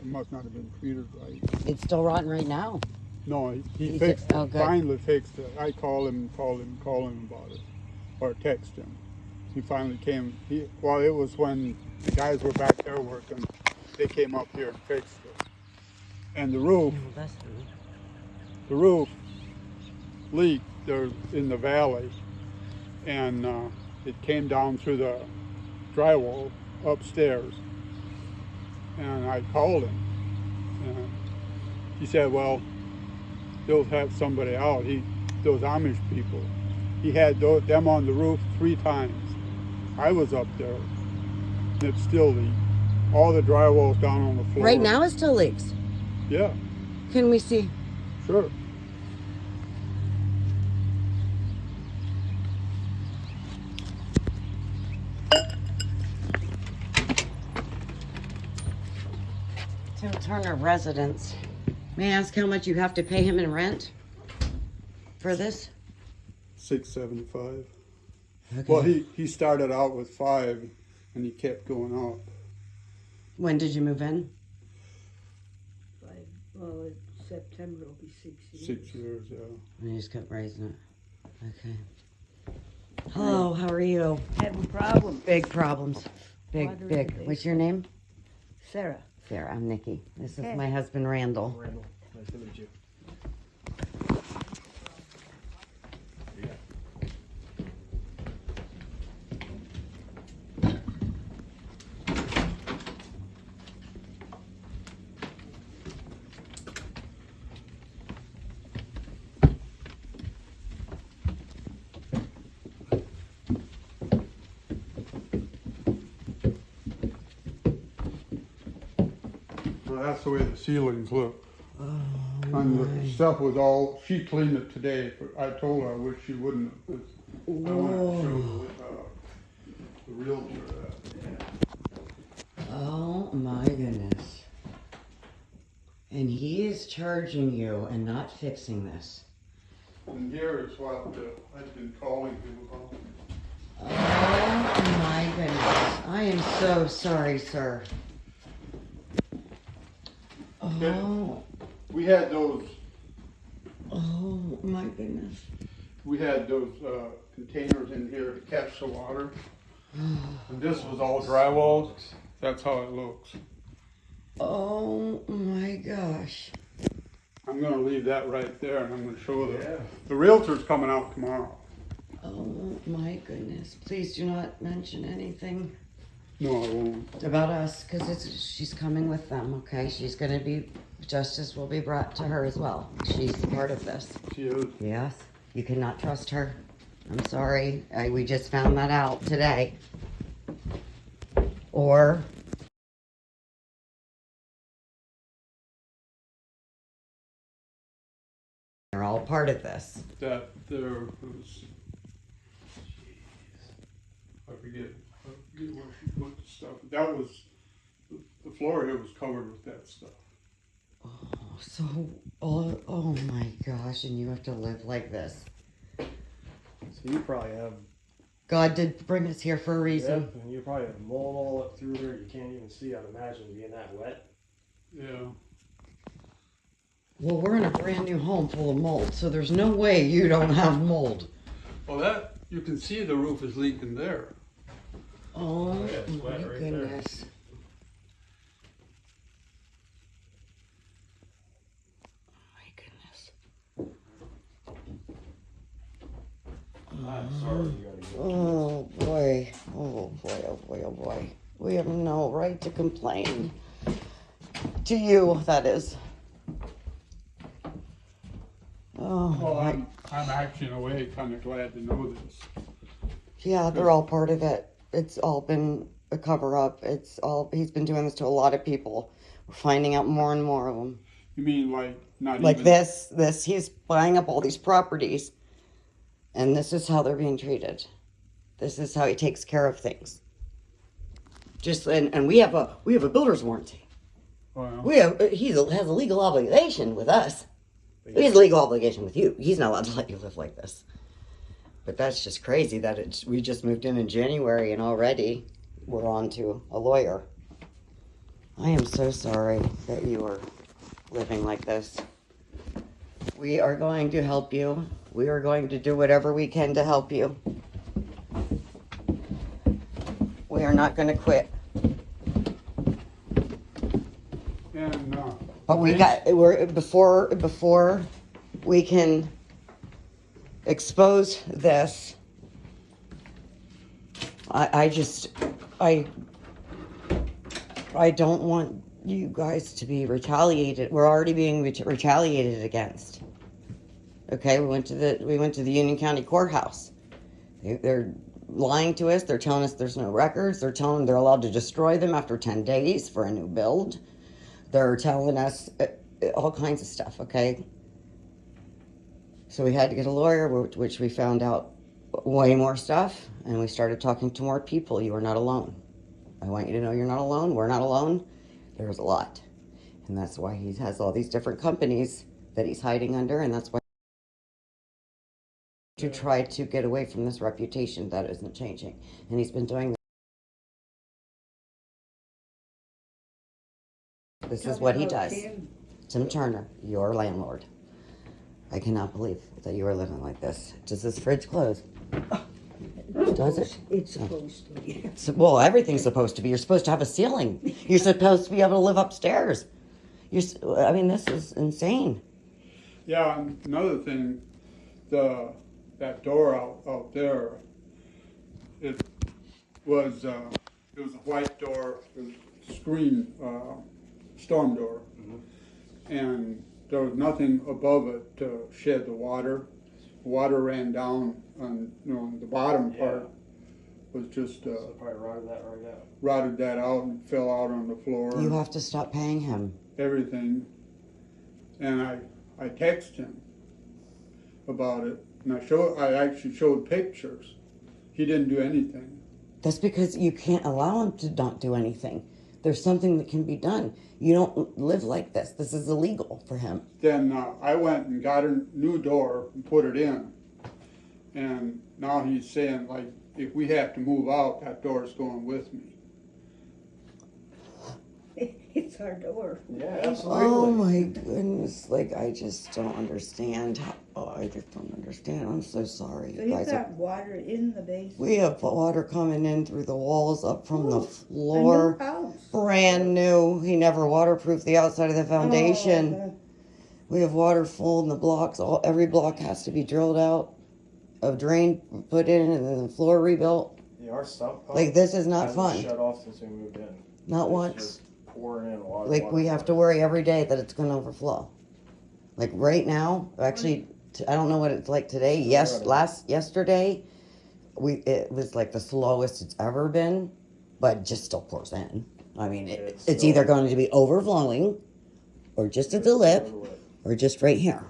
must not have been treated right. It's still rotten right now. No, he He's fixed it. oh, good. Finally fixed it. I called him about it, or text him. He finally came. Well, it was when the guys were back there working. They came up here and fixed it. And the roof leaked there in the valley, and it came down through the drywall upstairs. And I called him, and he said, well, they'll have somebody out. Those Amish people, he had them on the roof 3 times. I was up there, and it still leaked. All the drywall's down on the floor. Right now it still leaks. Yeah. Can we see? Sure. Tim Turner residence. May I ask how much you have to pay him in rent for this? $675. Okay. Well, he started out with 5, and he kept going up. When did you move in? Well, in September it'll be 6 years. 6 years, yeah. And you just kept raising it. Okay. Hello, how are you? Having problems. Big problems. Big, Water in big. the What's your name? Sarah. Sarah, I'm Nikki. This is Okay. my husband, Randall. Randall, nice to meet you. Well, that's the way the ceilings look. Oh, And the my. stuff was all, she cleaned it today, but I told her I wish she wouldn't have, 'cause I wanted to show the realtor that. Oh my goodness. And he is charging you and not fixing this. And here is what I've been calling him about. Oh my goodness. I am so sorry, sir. Oh, We had those my goodness. containers in here to catch the water. And this was all drywall. That's how it looks. Oh my gosh. I'm gonna leave that right there, and I'm gonna show the realtor's coming out tomorrow. Oh my goodness. Please do not mention anything No, I won't. about us, because she's coming with them, okay? She's going to be, justice will be brought to her as well. She's part of this. She is. Yes, you cannot trust her. I'm sorry. We just found that out today. Or they're all part of this. That there was. I forget where she put the stuff. That was the floor here was covered with that stuff. Oh, so, oh my gosh, and you have to live like this. So you probably have, God did bring us here for a reason. yep, and you probably have mold all up through there. You can't even see. I'd imagine being that wet. Yeah. Well, we're in a brand new home full of mold, so there's no way you don't have mold. Well, that you can see the roof is leaking there. Oh, yeah, it's my wet right there. goodness. My goodness. I'm sorry you gotta go. Oh boy. Oh boy, oh boy, oh boy. We have no right to complain. To you, that is. Oh, Well, I'm actually in a way kind of glad to know this. yeah, they're all part of it. It's all been a cover up. He's been doing this to a lot of people. We're finding out more and more of them. You mean like not Like even this, he's buying up all these properties, and this is how they're being treated. This is how he takes care of things. And we have a builder's warranty. Well, He has a legal obligation with us. He has a legal obligation with you. He's not allowed to let you live like this. But that's just crazy that we just moved in January and already we're on to a lawyer. I am so sorry that you are living like this. We are going to help you. We are going to do whatever we can to help you. We are not going to quit. And, But we're before we can expose this. I don't want you guys to be retaliated. We're already being retaliated against. Okay, we went to the Union County Courthouse. They're lying to us. They're telling us there's no records. They're telling they're allowed to destroy them after 10 days for a new build. They're telling us all kinds of stuff. Okay, so we had to get a lawyer, which we found out way more stuff, and we started talking to more people. You are not alone. I want you to know you're not alone. We're not alone. There's a lot. And that's why he has all these different companies that he's hiding under, and that's why to try to get away from this reputation that isn't changing. And he's been doing this is what he does. Tim Turner, your landlord. I cannot believe that you are living like this. Does this fridge close? Does it? It's supposed to be. Well, everything's supposed to be. You're supposed to have a ceiling. You're supposed to be able to live upstairs. I mean, this is insane. yeah, and another thing, that door out there, it was a white door, it was a screen, storm door. And there was nothing above it to shed the water. Water ran down on, the bottom part was just, So probably rotted that right out. rotted that out and fell out on the floor. You have to stop paying him. Everything. And I texted him about it, and I actually showed pictures. He didn't do anything. That's because you can't allow him to not do anything. There's something that can be done. You don't live like this. This is illegal for him. Then I went and got a new door and put it in. And now he's saying, like, if we have to move out, that door's going with me. It's our door. Yeah, absolutely. Oh my goodness. Like, I just don't understand. I just don't understand. I'm so sorry. So You you've guys got water in the basement. we have water coming in through the walls up from the A floor. new house. Brand new. He never waterproofed the outside of the foundation. Oh, We have water full in the blocks. Every block has to be drilled out, a drain put in, and then the floor rebuilt. Yeah, our sump pump Like, this is not hasn't fun. shut off since we moved in. Not It's once. just pouring in water. Like, we have to worry every day that it's going to overflow. Like, right now, actually, I don't know what it's like today. Yesterday, it was like the slowest it's ever been, but it just still pours in. I mean, it's still- either going to be overflowing, or just at the lip, or just right here.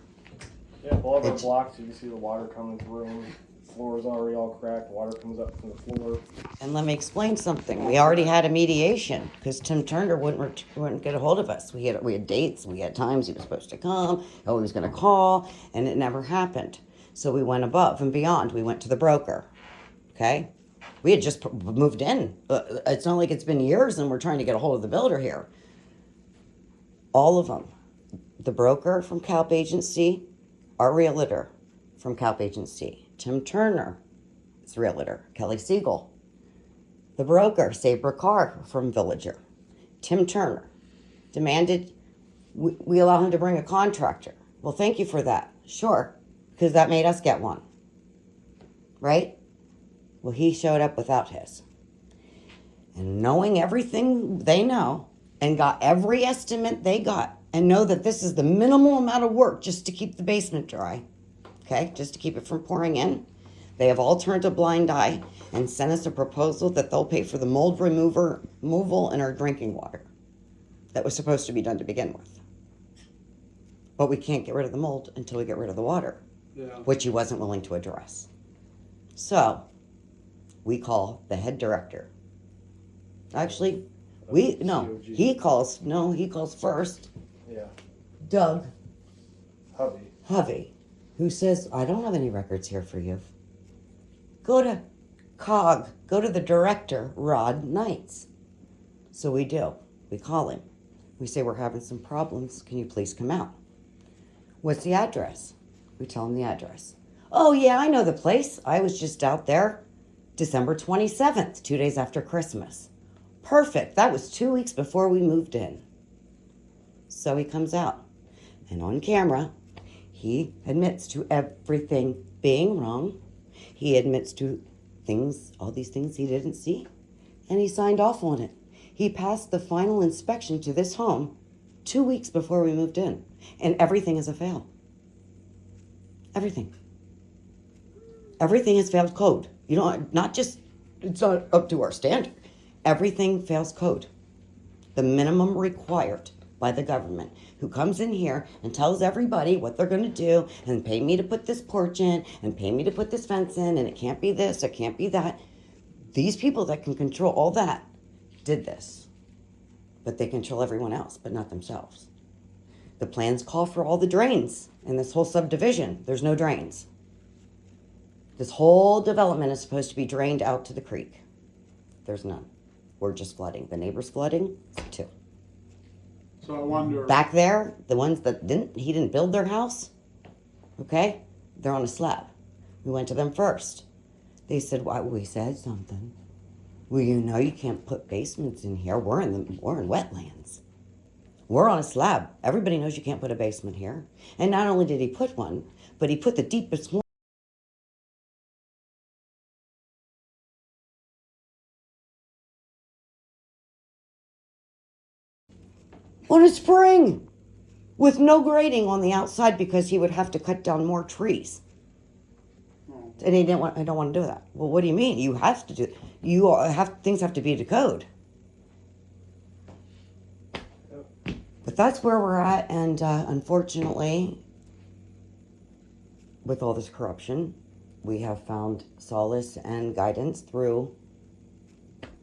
Yeah, all of our It's- blocks, you can see the water coming through them. Floor's already all cracked. Water comes up from the floor. And let me explain something. We already had a mediation because Tim Turner wouldn't get a hold of us. We had dates, we had times he was supposed to come, oh, he was going to call, and it never happened. So we went above and beyond. We went to the broker. Okay, we had just moved in. It's not like it's been years, and we're trying to get a hold of the builder here. All of them, the broker from Calp Agency, our realtor from Calp Agency, Tim Turner, his realtor, Kelly Siegel. The broker, Sabra Carr from Villager. Tim Turner demanded we allow him to bring a contractor. Well, thank you for that. Sure, because that made us get one. Right? Well, he showed up without his. And knowing everything they know and got every estimate they got and know that this is the minimal amount of work just to keep the basement dry, okay, just to keep it from pouring in, they have all turned a blind eye and sent us a proposal that they'll pay for the mold removal in our drinking water that was supposed to be done to begin with. But we can't get rid of the mold until we get rid of the water, which he wasn't willing to address. So we call the head director. Actually, he calls first, Yeah. Doug Hubby. Hovey, who says, I don't have any records here for you. Go to COG, go to the director, Rod Knights. So we do. We call him. We say, we're having some problems. Can you please come out? What's the address? We tell him the address. Oh, yeah, I know the place. I was just out there December 27th, 2 days after Christmas. Perfect. That was 2 weeks before we moved in. So he comes out. And on camera, he admits to everything being wrong. He admits to things, all these things he didn't see. And he signed off on it. He passed the final inspection to this home 2 weeks before we moved in. And everything is a fail. Everything. Everything has failed code. You know, not just, it's not up to our standard. Everything fails code. The minimum required by the government, who comes in here and tells everybody what they're going to do and pay me to put this porch in and pay me to put this fence in and it can't be this, it can't be that. These people that can control all that did this. But they control everyone else, but not themselves. The plans call for all the drains in this whole subdivision. There's no drains. This whole development is supposed to be drained out to the creek. There's none. We're just flooding. The neighbors flooding, too. So I wonder. Back there, the ones that he didn't build their house, okay? They're on a slab. We went to them first. They said, "Why? We said something. Well, you know you can't put basements in here. We're in wetlands. We're on a slab. Everybody knows you can't put a basement here." And not only did he put one, but he put the deepest one. On a spring with no grading on the outside because he would have to cut down more trees. Oh. And he didn't want, I don't want to do that. Well, what do you mean? You have to do, things have to be to code. But that's where we're at, and unfortunately, with all this corruption, we have found solace and guidance through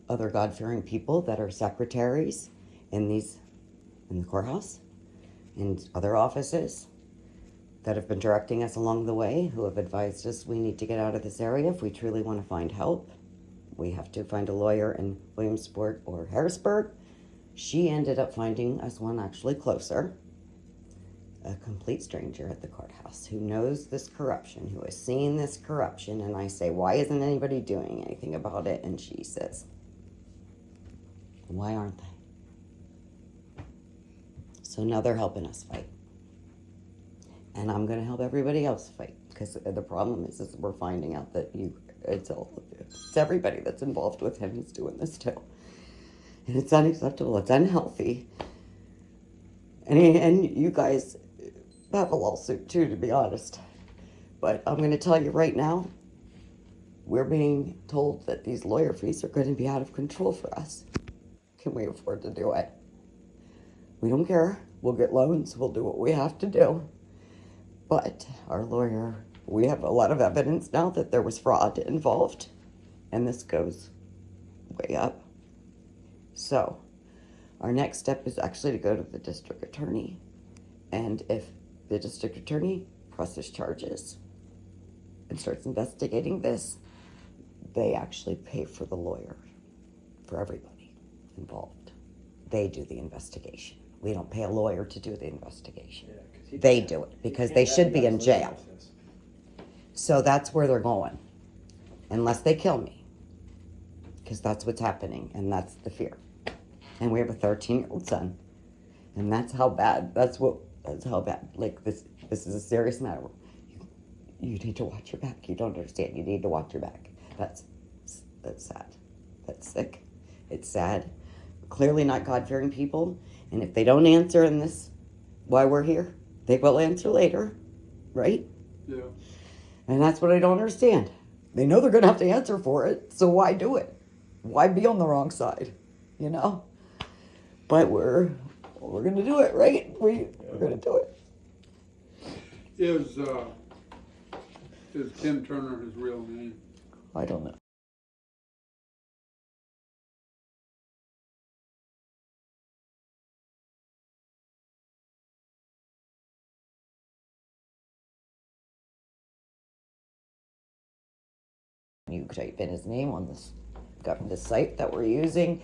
other God-fearing people that are secretaries in the courthouse, and other offices that have been directing us along the way, who have advised us we need to get out of this area if we truly want to find help. We have to find a lawyer in Williamsport or Harrisburg. She ended up finding us one actually closer, a complete stranger at the courthouse who knows this corruption, who has seen this corruption. And I say, why isn't anybody doing anything about it? And she says, why aren't they? So now they're helping us fight. And I'm going to help everybody else fight. Because the problem is we're finding out that it's everybody that's involved with him is doing this too. And it's unacceptable. It's unhealthy. And you guys have a lawsuit too, to be honest. But I'm going to tell you right now, we're being told that these lawyer fees are going to be out of control for us. Can we afford to do it? We don't care. We'll get loans. We'll do what we have to do. But our lawyer, we have a lot of evidence now that there was fraud involved. And this goes way up. So our next step is actually to go to the district attorney. And if the district attorney presses charges and starts investigating this, they actually pay for the lawyer, for everybody involved. They do the investigation. We don't pay a lawyer to do the investigation. Yeah, they do it because they should be in jail. So that's where they're going, unless they kill me, because that's what's happening, and that's the fear. And we have a 13-year-old son, and that's how bad. That's how bad. Like this is a serious matter. You need to watch your back. You don't understand. You need to watch your back. That's sad. That's sick. It's sad. Clearly not God-fearing people. And if they don't answer in this, why we're here, they will answer later, right? Yeah. And that's what I don't understand. They know they're going to have to answer for it, so why do it? Why be on the wrong side, you know? But we're going to do it, right? We're going to do it. Is Tim Turner his real name? I don't know. You type in his name on this got the site that we're using,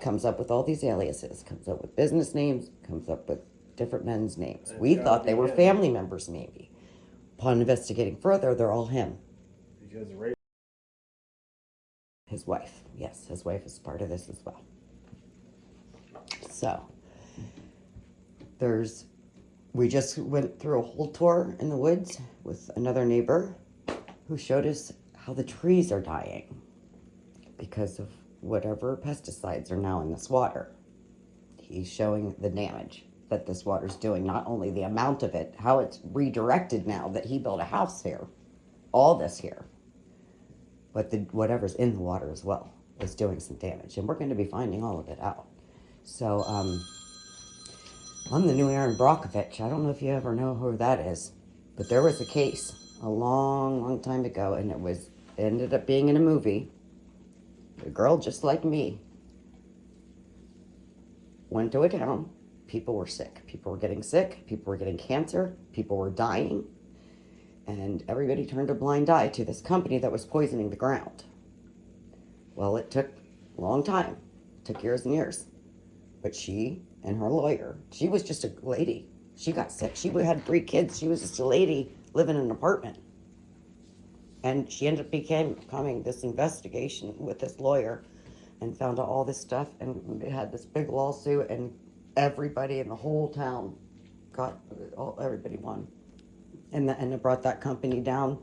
comes up with all these aliases, comes up with business names, comes up with different men's names. It's We gotta thought they be were him. family members, maybe. Upon investigating further, they're all him. Because Ray, His wife, yes, his wife is part of this as well. So, we just went through a whole tour in the woods with another neighbor who showed us how the trees are dying because of whatever pesticides are now in this water. He's showing the damage that this water's doing, not only the amount of it, how it's redirected now that he built a house here, all this here, but whatever's in the water as well is doing some damage, and we're going to be finding all of it out. So, I'm the new Aaron Brockovich. I don't know if you ever know who that is, but there was a case a long, long time ago, and it ended up being in a movie. A girl just like me went to a town. People were sick. People were getting sick. People were getting cancer. People were dying. And everybody turned a blind eye to this company that was poisoning the ground. Well, it took a long time. It took years and years. But she and her lawyer, she was just a lady. She got sick. She had 3 kids. She was just a lady living in an apartment. And she ended up becoming this investigation with this lawyer and found out all this stuff, and they had this big lawsuit, and everybody in the whole town everybody won. And it brought that company down.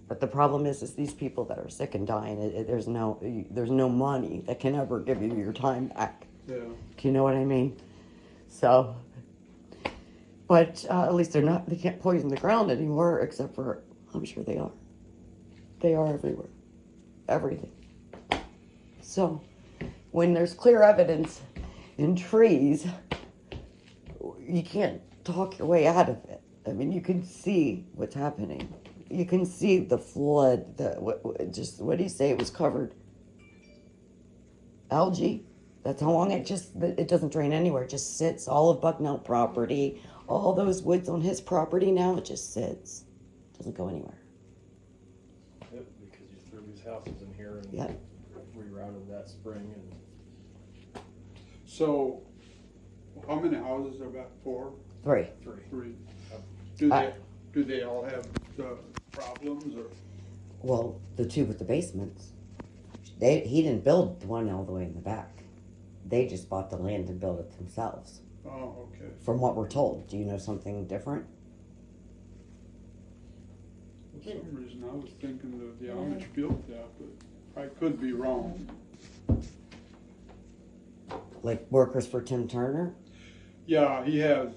But the problem is these people that are sick and dying, there's no money that can ever give you your time back. Yeah. Do you know what I mean? So, but at least they can't poison the ground anymore, except for, I'm sure they are. They are everywhere. Everything. So, when there's clear evidence in trees, you can't talk your way out of it. I mean, you can see what's happening. You can see the flood. What do you say? It was covered. Algae. That's how long it doesn't drain anywhere. It just sits. All of Bucknell property, all those woods on his property now, it just sits. Doesn't go anywhere. yep, because you threw these houses in here and Yep. rerouted that spring and So, how many houses are that? 4? 3. 3. Yep. Do they all have the problems, or? Well, the 2 with the basements. He didn't build the one all the way in the back. They just bought the land and built it themselves. Oh, okay. From what we're told. Do you know something different? For some reason, I was thinking that the Amish built that, but I could be wrong. Like workers for Tim Turner? Yeah, he has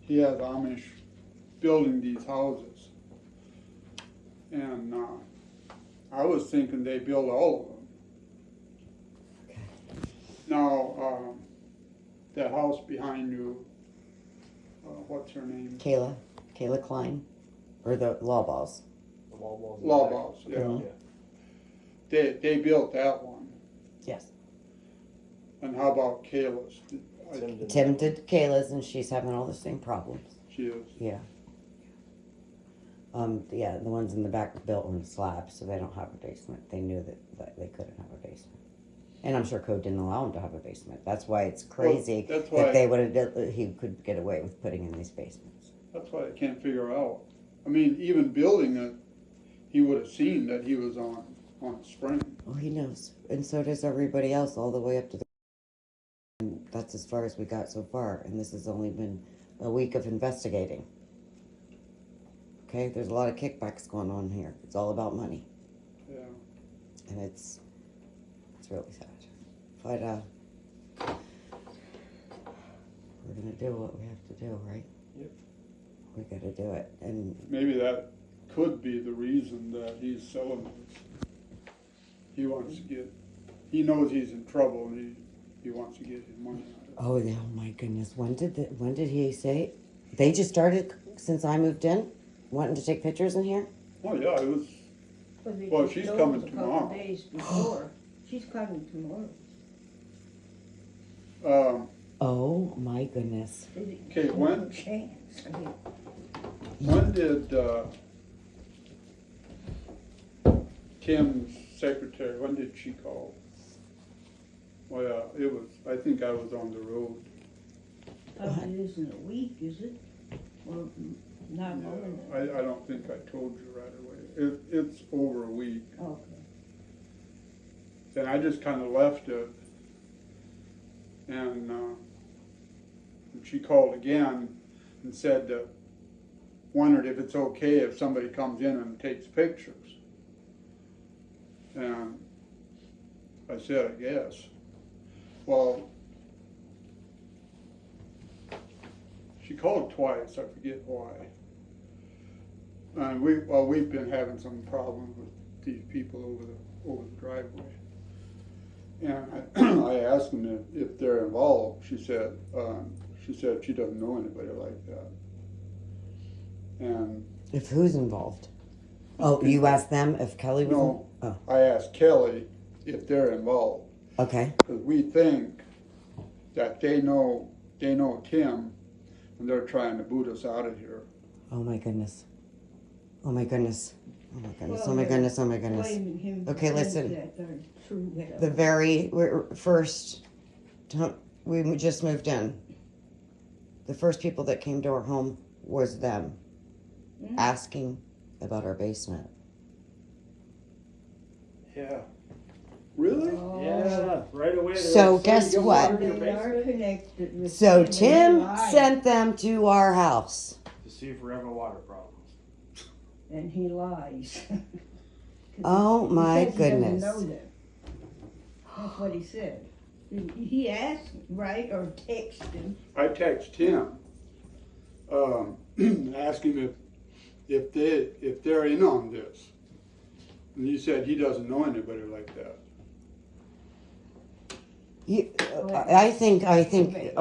Amish building these houses. And I was thinking they built all of them. Now, that house behind you, what's her name? Kayla Klein? Or the Law Balls? the wall balls. Law Balls, yeah. Mhm. They built that one. Yes. And how about Kayla's? Tim did Kayla's, and she's having all the same problems. She is. Yeah. Yeah, the ones in the back were built on slabs, so they don't have a basement. They knew that they couldn't have a basement. And I'm sure code didn't allow him to have a basement. That's why it's crazy Well, that's why- that he could get away with putting in these basements. That's what I can't figure out. I mean, even building it, he would have seen that he was on a spring. Well, he knows. And so does everybody else, all the way up to the... And that's as far as we got so far. And this has only been a week of investigating. Okay? There's a lot of kickbacks going on here. It's all about money. Yeah. And it's really sad. But, we're gonna do what we have to do, right? Yep. We gotta do it. And Maybe that could be the reason that he's selling this. He knows he's in trouble, and he wants to get his money out of it. oh my goodness, when did he say? They just started since I moved in, wanting to take pictures in here? Oh, yeah, it was, They Well, just she's told coming us a couple tomorrow. days before. She's coming tomorrow. Oh my goodness. Okay, when? No chance. I mean, when did, Tim's secretary, when did she call? Well, it was, I think I was on the road. Probably isn't a week, is it? Or not more than that? I don't think I told you right away. It's over a week. Okay. And I just kind of left it. And she called again and said that, wondered if it's okay if somebody comes in and takes pictures. And I said, I guess. Well, she called twice, I forget why. And we've been having some problems with these people over the driveway. And I asked them if they're involved. She said she doesn't know anybody like that. And If who's involved? Oh, you asked them if Kelly was? no, Oh, I asked Kelly if they're involved okay. because we think that they know Tim, and they're trying to boot us out of here. Oh my goodness. Oh my goodness. Oh my goodness. Well, Oh my they're goodness. Oh my goodness. Blaming him for Okay, things listen. that are true, whatever. The very first, we just moved in. The first people that came to our home was them, asking about our basement. Yeah. Really? Oh. Yeah, right away. they're So like, guess you got what? water in your They are basement? connected with. So him, Tim and he lied. sent them to our house. To see if we're having water problems. And he lies. 'Cause Oh he my says he doesn't goodness. know that. That's what he said. He asked, right, or texted him. I text him, ask him if they're in on this, and he said he doesn't know anybody like that. I think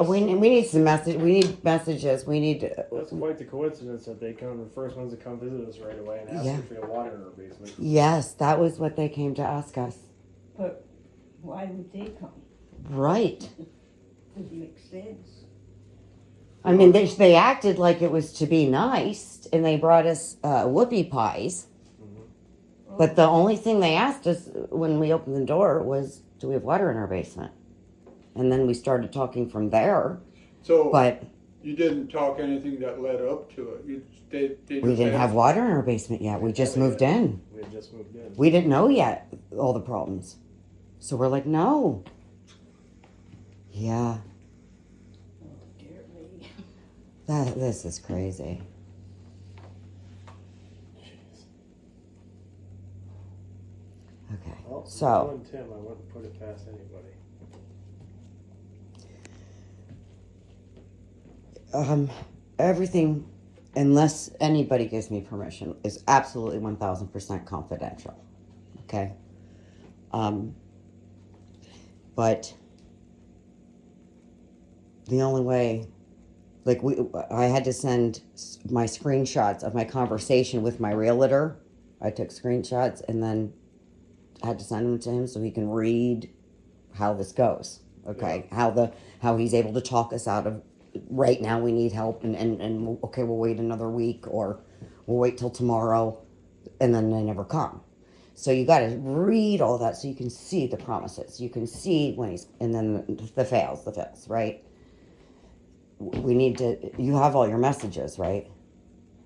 we need some message. We need messages. We need. That's quite the coincidence that they come, the first ones to come visit us right away and ask Yeah. if we have water in our basement. Yes, that was what they came to ask us. But why would they come? Right. Doesn't make sense. I mean, they acted like it was to be nice, and they brought us whoopie pies. But the only thing they asked us when we opened the door was, "Do we have water in our basement?" And then we started talking from there. So But you didn't talk anything that led up to it. They we just didn't have asked- water in our basement yet. We just moved in. We had just moved in. We didn't know yet all the problems. So we're like, no. Yeah, Oh, dear me. this is crazy. Jeez. Okay. Well, So- knowing Tim, I wouldn't put it past anybody. Everything, unless anybody gives me permission, is absolutely 1000% confidential. Okay? But the only way, like, I had to send my screenshots of my conversation with my realtor. I took screenshots and then had to send them to him so he can read how this goes. Okay? How he's able to talk us out of, right now we need help, and okay, we'll wait another week, or we'll wait till tomorrow, and then they never come. So you got to read all that so you can see the promises. You can see when he's, and then the fails, right? We need to, you have all your messages, right?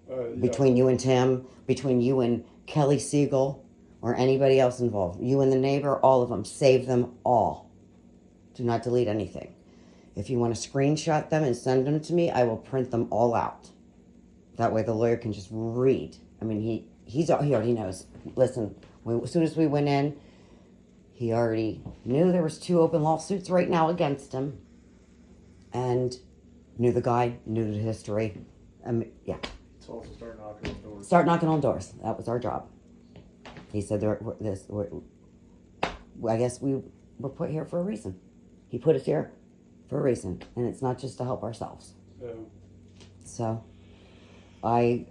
Yeah. Between you and Tim, between you and Kelly Siegel, or anybody else involved. You and the neighbor, all of them. Save them all. Do not delete anything. If you want to screenshot them and send them to me, I will print them all out. That way the lawyer can just read. I mean, he already knows. Listen, as soon as we went in, he already knew there was 2 open lawsuits right now against him, and knew the guy, knew the history. Yeah. So also start knocking on doors. Start knocking on doors. That was our job. He said, I guess we were put here for a reason. He put us here for a reason, and it's not just to help ourselves. Yeah. So, I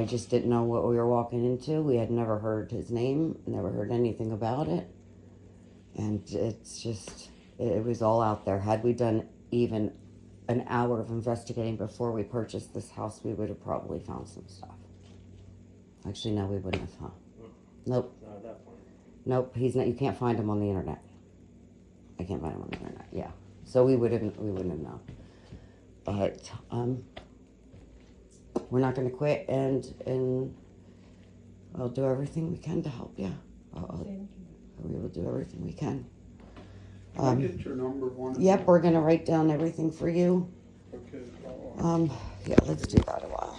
just didn't know what we were walking into. We had never heard his name, never heard anything about it, and it's just, it was all out there. Had we done even an hour of investigating before we purchased this house, we would have probably found some stuff. Actually, no, we wouldn't have, huh? Nope. Not at that point. Nope, he's not. You can't find him on the internet. I can't find them on the internet. Yeah, so we wouldn't have known. But we're not going to quit, and I'll do everything we can to help you. We will do everything we can. Can I get your number one? Yep, we're going to write down everything for you. Okay. Yeah, let's do that a while.